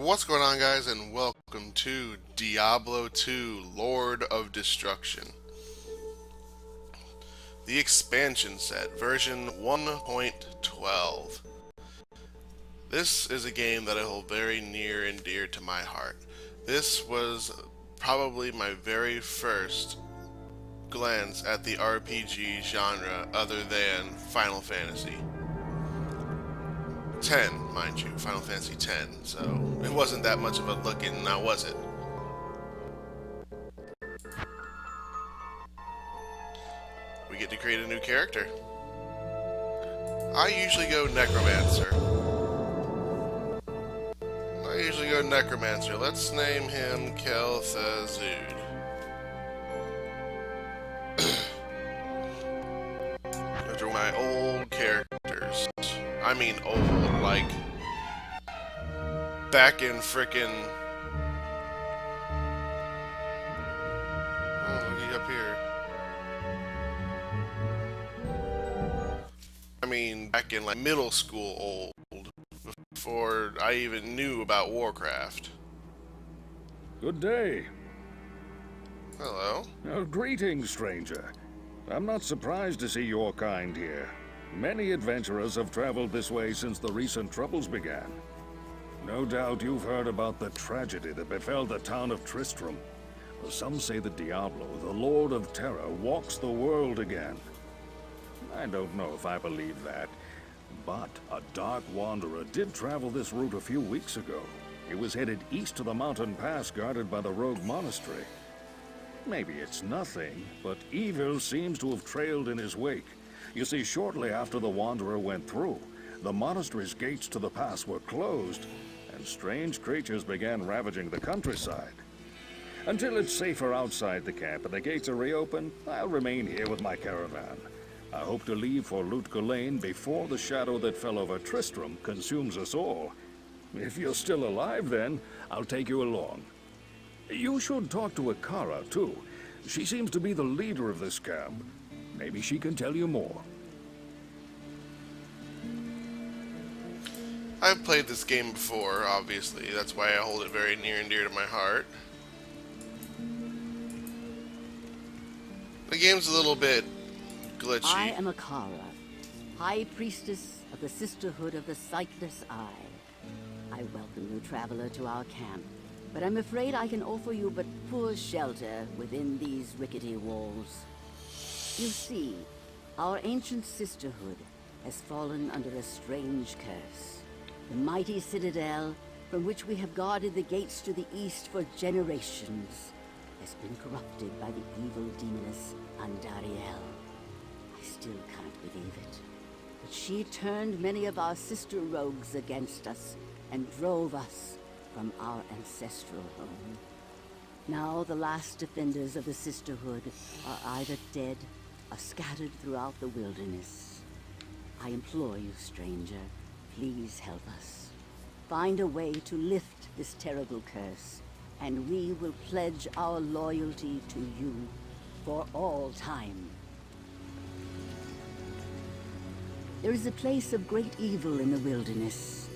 What's going on, guys, and welcome to Diablo 2 Lord of Destruction. The expansion set, version 1.12. This is a game that I hold very near and dear to my heart. This was probably my very first glance at the RPG genre other than Final Fantasy. 10, mind you, Final Fantasy 10, so it wasn't that much of a look in, now was it? We get to create a new character. I usually go Necromancer. Let's name him Kel'Thuzad. Those are my old characters. I mean old, like back in frickin'. Oh, looky up here. I mean, back in like middle school old, before I even knew about Warcraft. Good day. Hello. Greetings, stranger. I'm not surprised to see your kind here. Many adventurers have traveled this way since the recent troubles began. No doubt you've heard about the tragedy that befell the town of Tristram. Some say that Diablo, the Lord of Terror, walks the world again. I don't know if I believe that, but a dark wanderer did travel this route a few weeks ago. He was headed east to the mountain pass guarded by the rogue monastery. Maybe it's nothing, but evil seems to have trailed in his wake. You see, shortly after the wanderer went through, the monastery's gates to the pass were closed, and strange creatures began ravaging the countryside. Until it's safer outside the camp and the gates are reopened, I'll remain here with my caravan. I hope to leave for Lutga Lane before the shadow that fell over Tristram consumes us all. If you're still alive then, I'll take you along. You should talk to Akara, too. She seems to be the leader of this camp. Maybe she can tell you more. I've played this game before, obviously. That's why I hold it very near and dear to my heart. The game's a little bit glitchy. I am Akara, High Priestess of the Sisterhood of the Sightless Eye. I welcome you, traveler, to our camp, but I'm afraid I can offer you but poor shelter within these rickety walls. You see, our ancient sisterhood has fallen under a strange curse. The mighty citadel, from which we have guarded the gates to the east for generations, has been corrupted by the evil demoness Andariel. I still can't believe it, but she turned many of our sister rogues against us and drove us from our ancestral home. Now the last defenders of the Sisterhood are either dead or scattered throughout the wilderness. I implore you, stranger, please help us. Find a way to lift this terrible curse, and we will pledge our loyalty to you for all time. There is a place of great evil in the wilderness.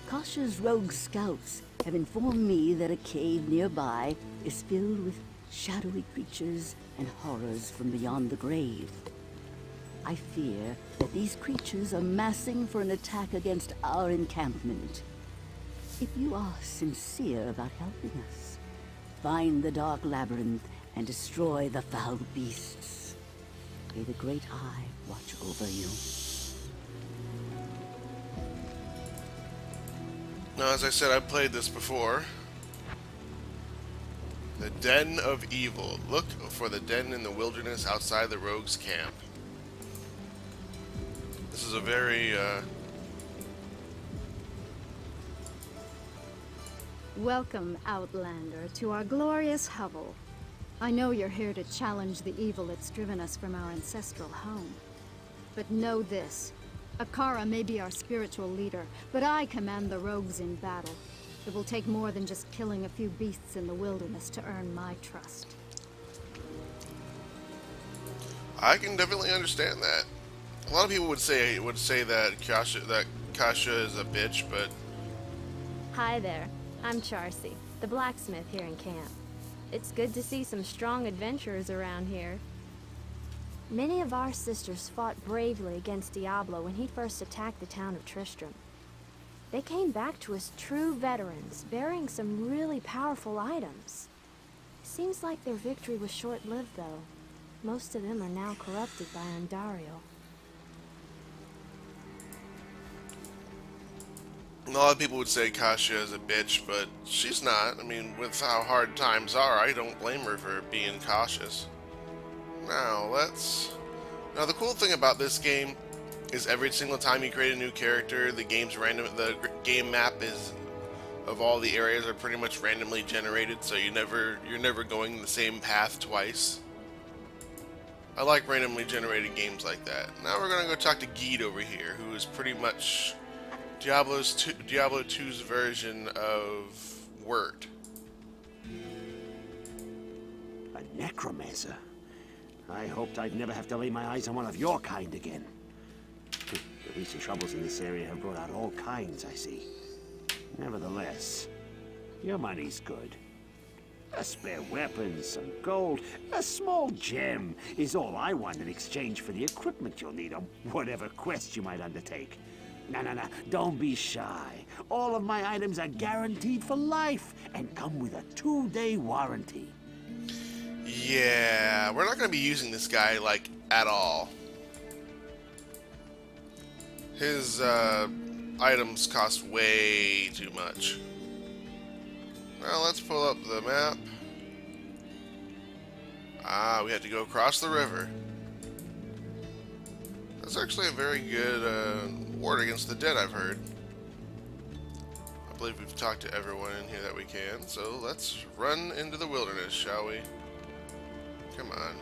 Kasha's rogue scouts have informed me that a cave nearby is filled with shadowy creatures and horrors from beyond the grave. I fear that these creatures are massing for an attack against our encampment. If you are sincere about helping us, find the dark labyrinth and destroy the foul beasts. May the Great Eye watch over you. Now, as I said, I've played this before. The Den of Evil. Look for the den in the wilderness outside the rogue's camp. This is a very, Welcome, Outlander, to our glorious hovel. I know you're here to challenge the evil that's driven us from our ancestral home. But know this. Akara may be our spiritual leader, but I command the rogues in battle. It will take more than just killing a few beasts in the wilderness to earn my trust. I can definitely understand that. A lot of people would say that Kasha is a bitch, but Hi there. I'm Charcy, the blacksmith here in camp. It's good to see some strong adventurers around here. Many of our sisters fought bravely against Diablo when he first attacked the town of Tristram. They came back to us true veterans, bearing some really powerful items. Seems like their victory was short-lived, though. Most of them are now corrupted by Ondario. A lot of people would say Kasia is a bitch, but she's not. I mean, with how hard times are, I don't blame her for being cautious. Now, the cool thing about this game is every single time you create a new character, the game map is of all the areas are pretty much randomly generated, so you're never going the same path twice. I like randomly generated games like that. Now we're gonna go talk to Geed over here, who is pretty much Diablo 2's version of Wirt. A necromancer? I hoped I'd never have to lay my eyes on one of your kind again. The recent troubles in this area have brought out all kinds, I see. Nevertheless, your money's good. A spare weapon, some gold, a small gem is all I want in exchange for the equipment you'll need on whatever quest you might undertake. No, don't be shy. All of my items are guaranteed for life and come with a 2-day warranty. Yeah, we're not going to be using this guy, like, at all. His, items cost way too much. Now, let's pull up the map. Ah, we had to go across the river. That's actually a very good, ward against the dead, I've heard. I believe we've talked to everyone in here that we can, so let's run into the wilderness, shall we? Come on.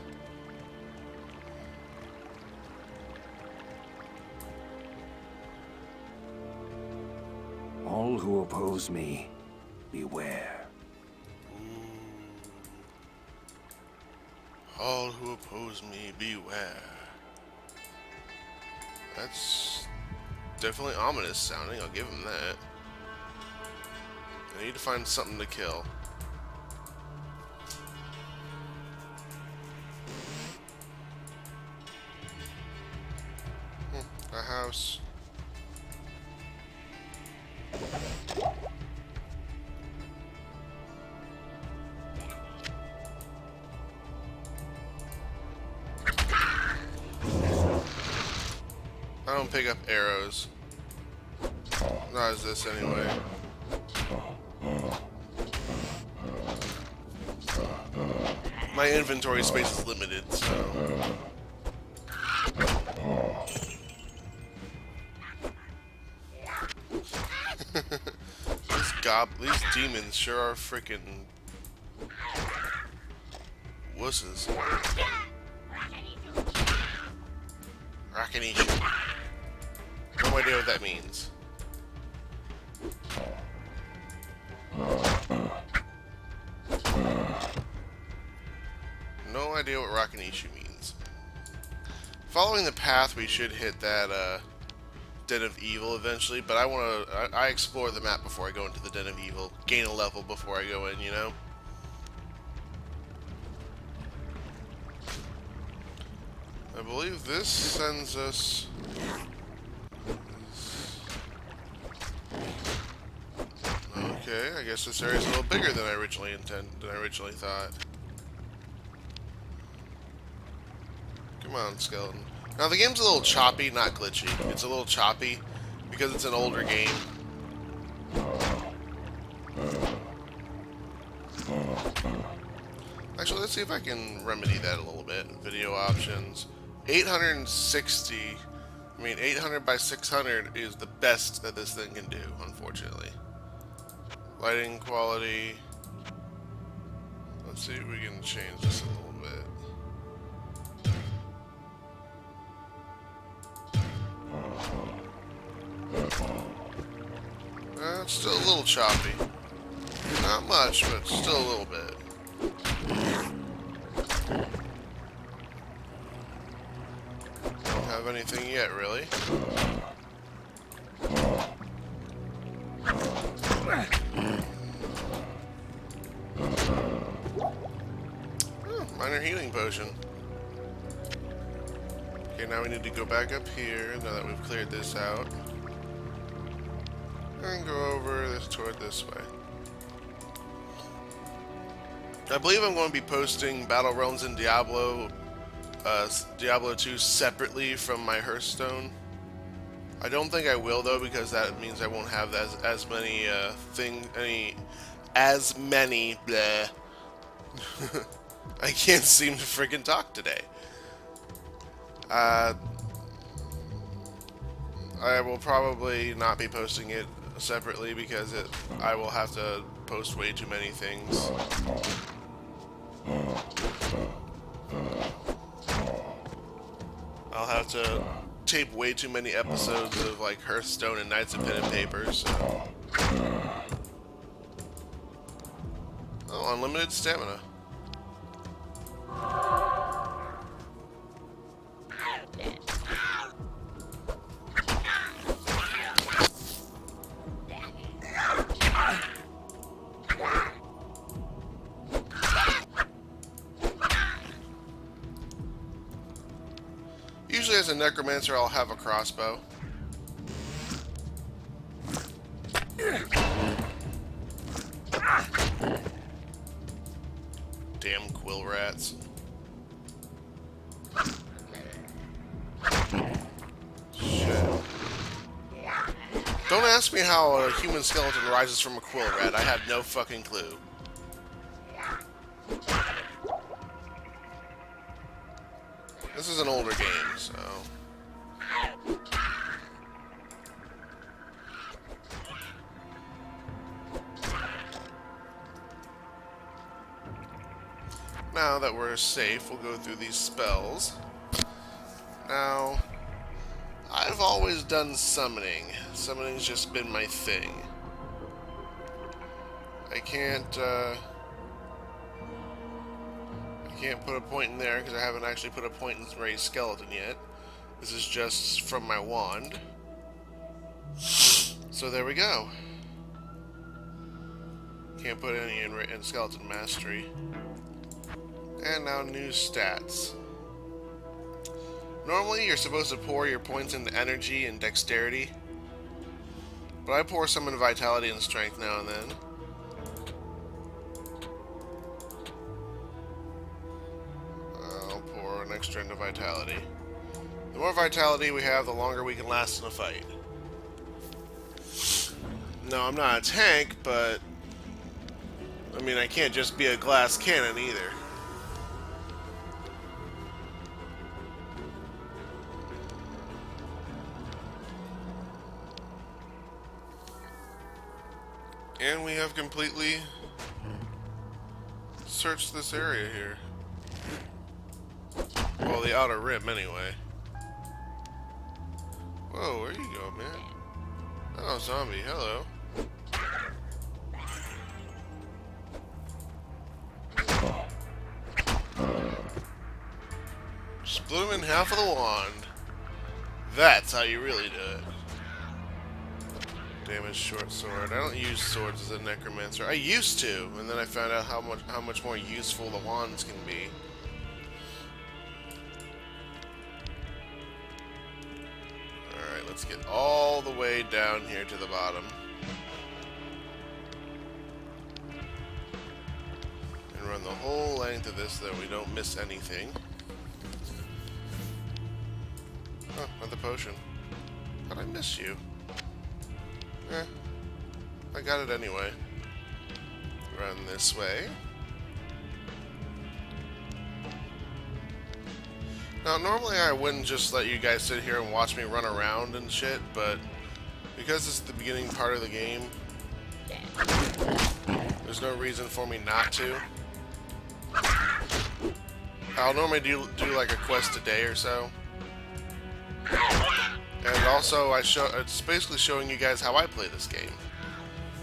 All who oppose me, beware. All who oppose me, beware. That's definitely ominous sounding, I'll give him that. I need to find something to kill. A house. I don't pick up arrows. Not as this anyway. My inventory space is limited, so. These demons sure are freaking wusses. Rakanisha. No idea what that means. No idea what Rakanisha means. Following the path, we should hit that Den of Evil eventually, but I explore the map before I go into the Den of Evil. Gain a level before I go in, you know? I believe this sends us... Okay, I guess this area's a little bigger than I originally thought. Come on, skeleton. Now the game's a little choppy, not glitchy. It's a little choppy because it's an older game. Actually, let's see if I can remedy that a little bit. Video options. 860. I mean, 800 by 600 is the best that this thing can do, unfortunately. Lighting quality. Let's see if we can change this a little bit. It's still a little choppy. Not much, but still a little bit. Don't have anything yet, really. minor healing potion. Okay, now we need to go back up here, now that we've cleared this out. And go over this toward this way. I believe I'm going to be posting Battle Realms in Diablo 2 separately from my Hearthstone. I don't think I will though, because that means I won't have as many bleh. I can't seem to friggin' talk today. I will probably not be posting it separately because I will have to post way too many things. I'll have to tape way too many episodes of like Hearthstone and Knights of Pen and Paper, so. Oh, unlimited stamina. Usually as a necromancer I'll have a crossbow. Damn quill rats. Shit. Don't ask me how a human skeleton rises from a quill rat. I have no fucking clue. This is an older game, so... Now that we're safe, we'll go through these spells. Now, I've always done summoning. Summoning's just been my thing. I can't put a point in there because I haven't actually put a point in Ray's skeleton yet. This is just from my wand. So there we go. Can't put any in skeleton mastery. And now new stats. Normally you're supposed to pour your points into energy and dexterity, but I pour some in vitality and strength now and then. I'll pour an extra into vitality. The more vitality we have, the longer we can last in a fight. No, I'm not a tank, but I mean I can't just be a glass cannon either. And we have completely searched this area here. Well, the outer rim, anyway. Whoa, where you go, man? Oh, zombie, hello. Split him in half with a wand. That's how you really do it. Damage short sword. I don't use swords as a necromancer. I used to, and then I found out how much more useful the wands can be. Alright, let's get all the way down here to the bottom. And run the whole length of this so that we don't miss anything. Oh, another potion. How'd I miss you? I got it anyway. Run this way. Now, normally I wouldn't just let you guys sit here and watch me run around and shit, but because this is the beginning part of the game, there's no reason for me not to. I'll normally do like a quest a day or so. And also, it's basically showing you guys how I play this game,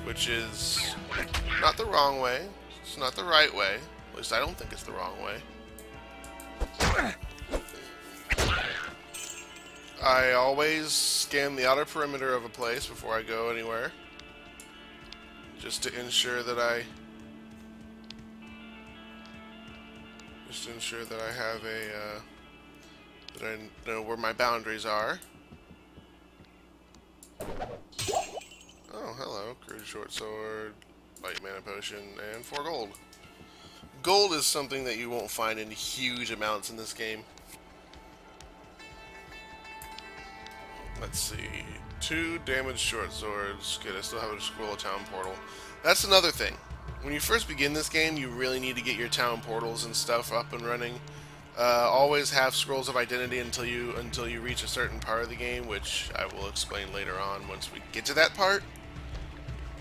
which is not the wrong way. It's not the right way. At least I don't think it's the wrong way. I always scan the outer perimeter of a place before I go anywhere, just to ensure that just to ensure that I have a, that I know where my boundaries are. Oh, hello. Crude short sword, light mana potion, and 4 gold. Gold is something that you won't find in huge amounts in this game. Let's see. 2 damaged short swords. Good, I still have a scroll of town portal. That's another thing. When you first begin this game, you really need to get your town portals and stuff up and running. Always have scrolls of identity until you reach a certain part of the game, which I will explain later on once we get to that part.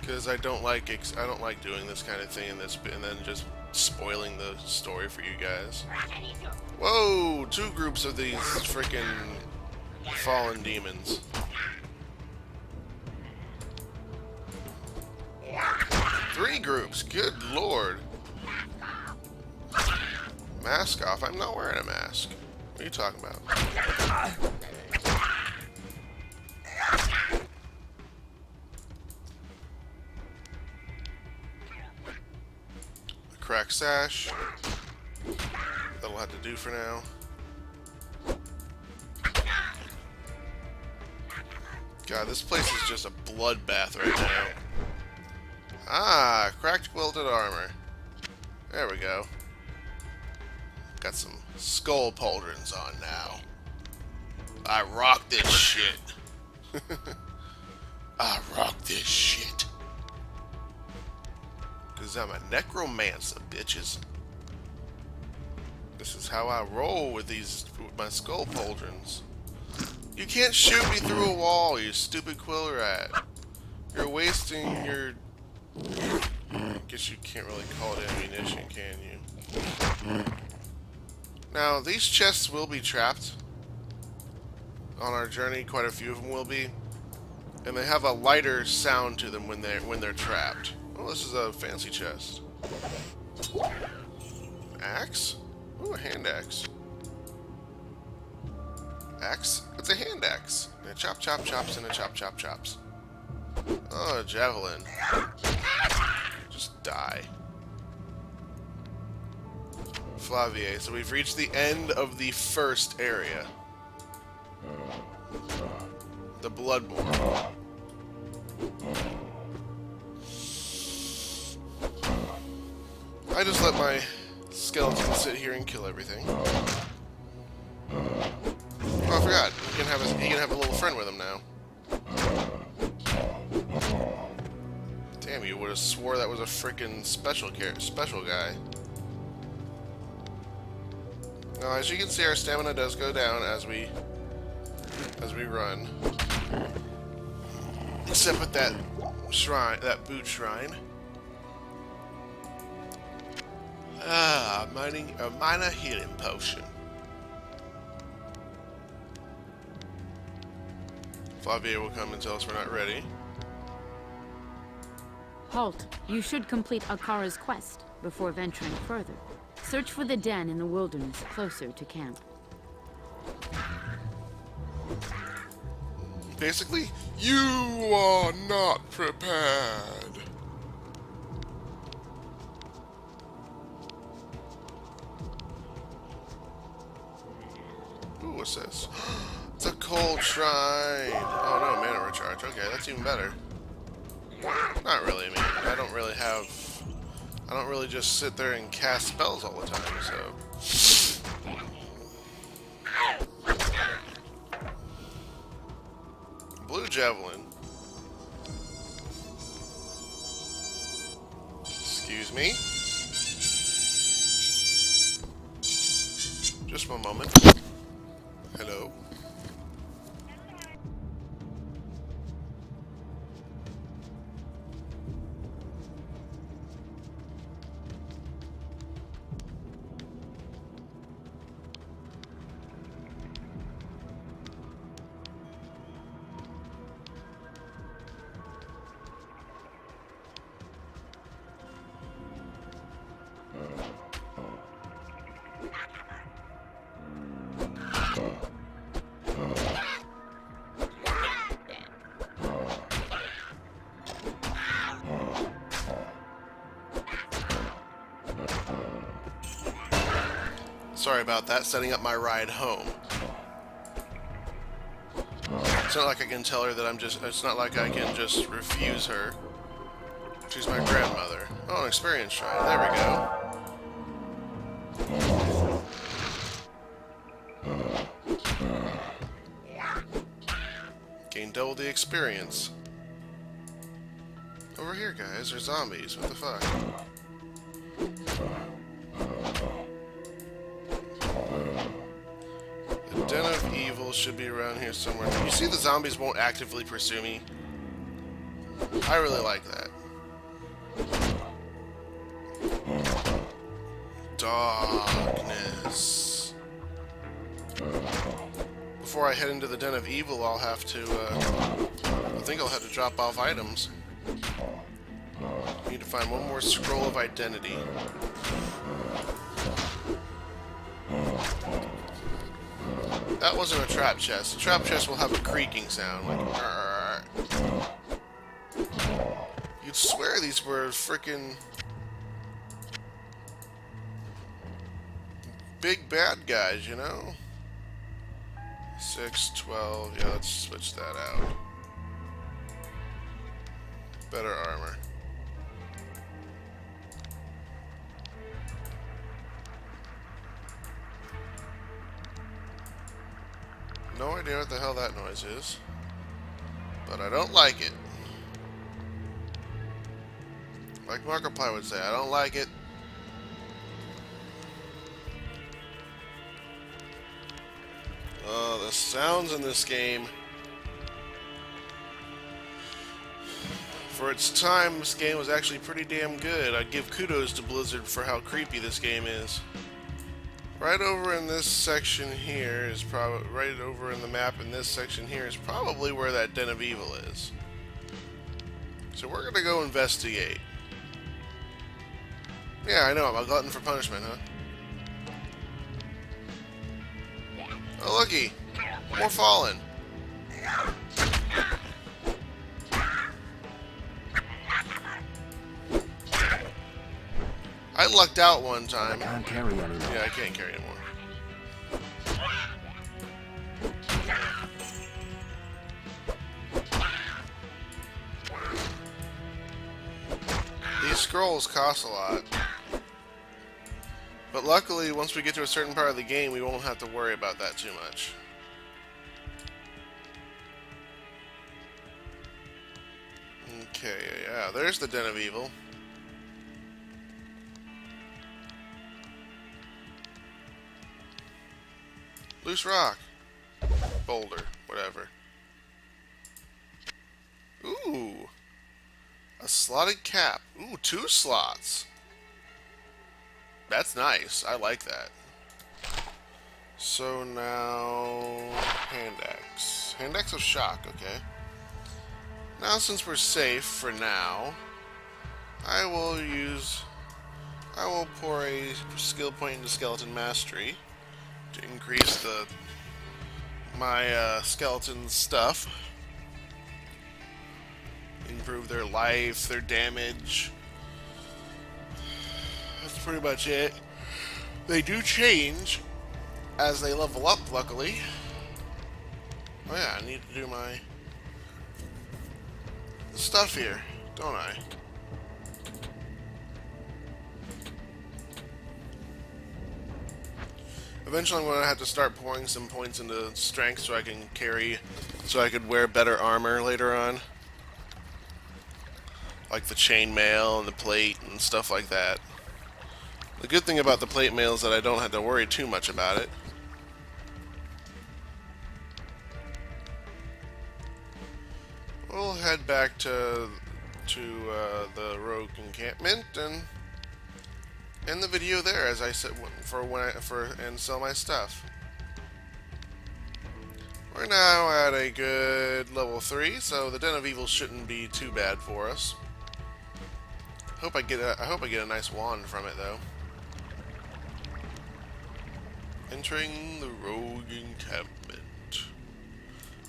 Because I don't like doing this kind of thing and then just spoiling the story for you guys. Whoa! 2 groups of these freaking fallen demons. 3 groups. Good lord. Mask off. I'm not wearing a mask. What are you talking about? A crack sash. That'll have to do for now. God, this place is just a bloodbath right now. Ah, cracked quilted armor. There we go. Got some skull pauldrons on now. I rock this shit. I rock this shit. Cause I'm a necromancer, bitches. This is how I roll with my skull pauldrons. You can't shoot me through a wall, you stupid quill rat. You're wasting your... I guess you can't really call it ammunition, can you? Now, these chests will be trapped on our journey. Quite a few of them will be. And they have a lighter sound to them when they're trapped. Oh, this is a fancy chest. Axe? Ooh, a hand axe. Axe? It's a hand axe. And a chop chop chops and a chop chop chops. Oh, a javelin. Just die. Flavier. So we've reached the end of the first area. The Bloodborne. I just let my skeleton sit here and kill everything. Oh, I forgot. He can have a little friend with him now. Damn, you would have swore that was a freaking special guy. Now, as you can see, our stamina does go down as we run. Except with that shrine, that boot shrine. Ah, a minor healing potion. Flavier will come and tell us we're not ready. Halt. You should complete Akara's quest before venturing further. Search for the den in the wilderness closer to camp. Basically, you are not prepared. Ooh, what's this? It's a cold shrine. Oh no, mana recharge. Okay, that's even better. Not really. I mean, I don't really just sit there and cast spells all the time, so. Blue javelin. Excuse me. Just one moment. Hello. Sorry about that, setting up my ride home. It's not like I can tell her that it's not like I can just refuse her. She's my grandmother. Oh, an experience shrine. There we go. Gain double the experience. Over here, guys. They're zombies. What the fuck? The Den of Evil should be around here somewhere. You see the zombies won't actively pursue me? I really like that. Darkness. Before I head into the Den of Evil, I'll have to, I think I'll have to drop off items. I need to find one more scroll of identity. That wasn't a trap chest. A trap chest will have a creaking sound, like "Arr." You'd swear these were frickin' big bad guys, you know? 6, 12, yeah, let's switch that out. Better armor. No idea what the hell that noise is, but I don't like it. Like Markiplier would say, I don't like it. Oh, the sounds in this game. For its time, this game was actually pretty damn good. I'd give kudos to Blizzard for how creepy this game is. Right over in this section here is probably right over in the map in this section here is probably where that Den of Evil is. So we're gonna go investigate. Yeah, I know, I'm a glutton for punishment, huh? Oh, looky! More fallen. I lucked out one time. I can't carry anymore. Yeah, I can't carry anymore. These scrolls cost a lot. But luckily, once we get to a certain part of the game, we won't have to worry about that too much. Okay, yeah, there's the Den of Evil. Loose rock. Boulder. Whatever. Ooh. A slotted cap. Ooh, 2 slots. That's nice. I like that. So now... Hand axe. Hand axe of shock, okay. Now since we're safe for now, I will pour a skill point into skeleton mastery to increase my skeleton stuff. Improve their life, their damage. That's pretty much it. They do change as they level up, luckily. Oh yeah, I need to do my stuff here, don't I? Eventually I'm going to have to start pouring some points into strength so I can could wear better armor later on. Like the chainmail and the plate and stuff like that. The good thing about the plate mail is that I don't have to worry too much about it. We'll head back to the rogue encampment and end the video there, as I said, and sell my stuff. We're now at a good level 3, so the Den of Evil shouldn't be too bad for us. I hope I get a nice wand from it though. Entering the rogue encampment.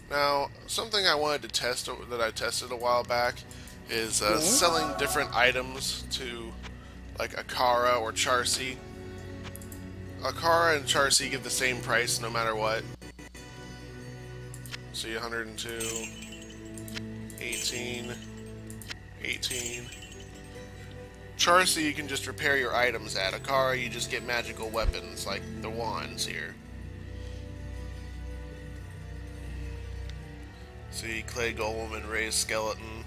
Now, something I wanted to test that I tested a while back is selling different items to like Akara or Charcy. Akara and Charcy give the same price no matter what. See, 102, 18, 18. Charcy, you can just repair your items at. Akara, you just get magical weapons, like the wands here. See, Clay Golem and Raised Skeleton.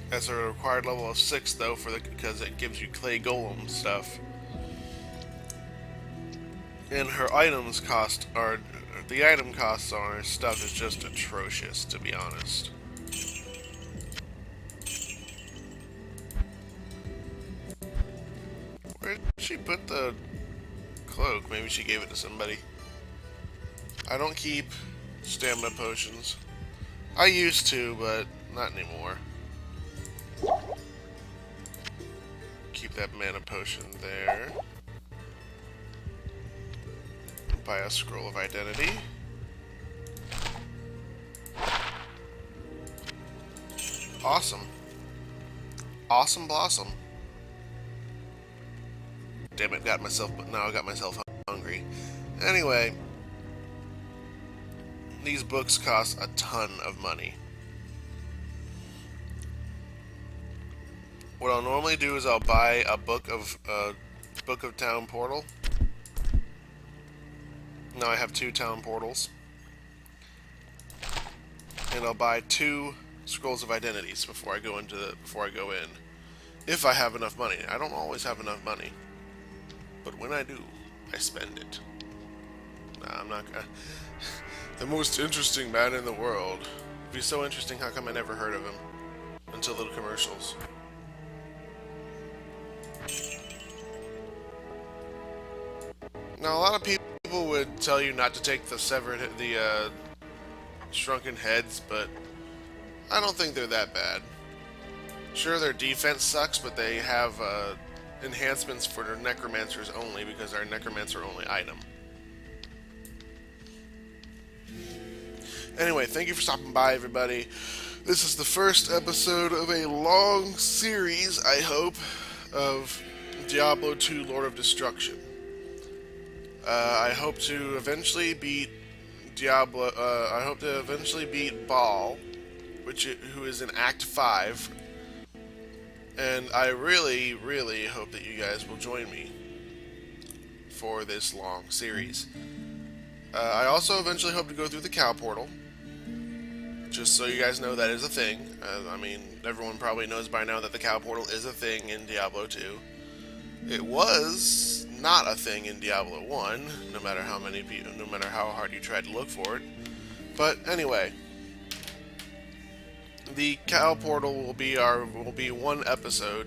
That's a required level of 6 though, because it gives you Clay Golem stuff. And her items cost are the item costs on her stuff is just atrocious, to be honest. Where did she put the cloak? Maybe she gave it to somebody. I don't keep stamina potions. I used to, but not anymore. Keep that mana potion there. Buy a scroll of identity. Awesome. Awesome blossom. Damn it, now I got myself hungry. Anyway, these books cost a ton of money. What I'll normally do is I'll buy a book of Town Portal. Now I have 2 town portals. And I'll buy 2 scrolls of identities before I go in. If I have enough money. I don't always have enough money. But when I do, I spend it. Nah, I'm not gonna. The most interesting man in the world. It'd be so interesting, how come I never heard of him? Until the commercials. Now, a lot of people would tell you not to take the shrunken heads, but I don't think they're that bad. Sure, their defense sucks, but they have enhancements for their necromancers only, because our necromancer only item. Anyway, thank you for stopping by, everybody. This is the first episode of a long series, I hope, of Diablo 2 Lord of Destruction. I hope to eventually beat I hope to eventually beat Baal, who is in Act 5. And I really, really hope that you guys will join me for this long series. I also eventually hope to go through the cow portal. Just so you guys know, that is a thing. I mean, everyone probably knows by now that the cow portal is a thing in Diablo 2. It was not a thing in Diablo 1, no matter how hard you tried to look for it. But anyway, the cow portal will be 1 episode.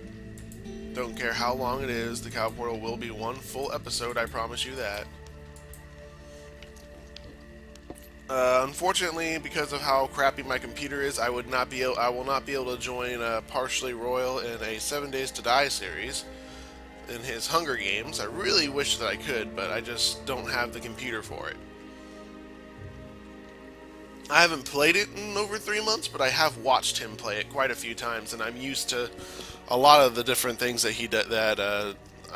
Don't care how long it is, the cow portal will be 1 full episode, I promise you that. Unfortunately, because of how crappy my computer is, I will not be able to join Partially Royal in a 7 Days to Die series in his Hunger Games. I really wish that I could, but I just don't have the computer for it. I haven't played it in over 3 months, but I have watched him play it quite a few times, and I'm used to a lot of the different things that he did.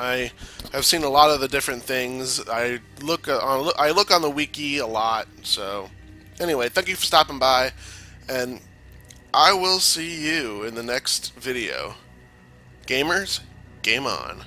I have seen a lot of the different things. I look on the wiki a lot. So, anyway, thank you for stopping by, and I will see you in the next video. Gamers, game on.